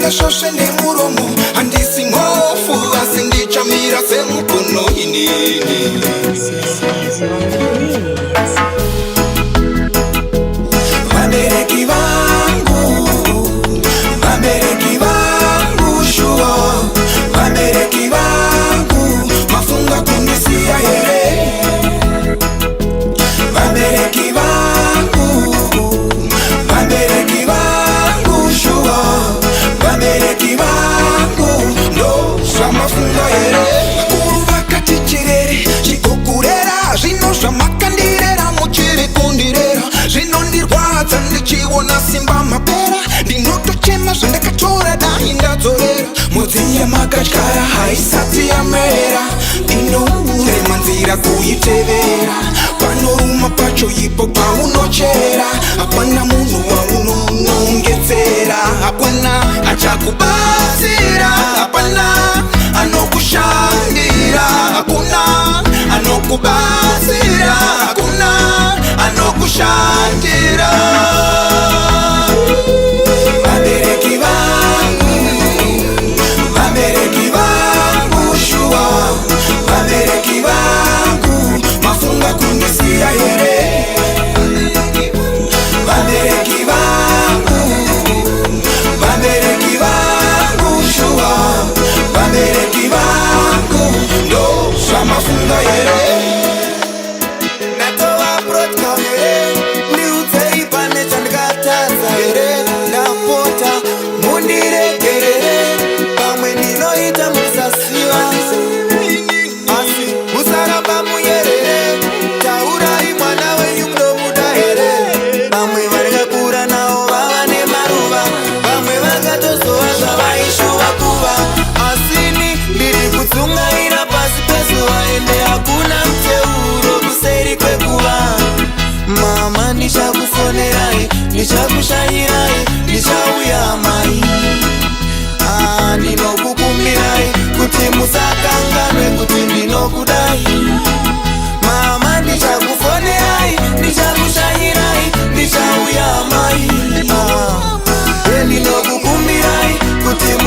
Ndinga shoshe ne muromo andisi ngofu asindichamira semukono inini. Vabereki vangu, vabereki vangu shua, vabereki vangu mafunga kunisia yere. Vabereki vangu, vabereki vangu shua, vabereki vangu ndo shamafunga yere. Kuruva kati chirere chikukurera zvino zvamakandirera muchiri kundirera zvino ndirwadza ndichiona simba mapera ndinotochema zvandakatora dai ndadzorera mudziye makatyara haisati yamera inorema nzira kuitevera panoruma pacho ipo paunochera hapana munhu waunonongedzera hapana achakubatsira hapana anokushandira hakuna anokubatsira hakuna anokushandira. Vabereki vangu, vabereki vangu shua, vabereki vangu mafunga kunisia yere. Vabereki vangu, vabereki vangu shua, vabereki vangu ndo shamafunga yere. Natoa protka yere, niutei pane chandikatadza yere. Ndapota mundiregerere, pamwe ndinoita musasiva asi musaramba muyerere. Taurai mwana wenyu munomuda here. Vamwe vandakakura navo vava nemaruva, vamwe vakatozova zvavaishuva kuva, asini ndiri kudzungaira pasi pezuva ende hakuna muteuro kuseri kwekuva. Mama ndichakufonerai, ndichakushanyirai, ndichauya mai. Ndinokukumbirai kuti musakanganwe kuti ndinokudai. Mama ndichakufonerai, ndichakushanyirai, ndichauya mai. Ndinokukumbirai kuti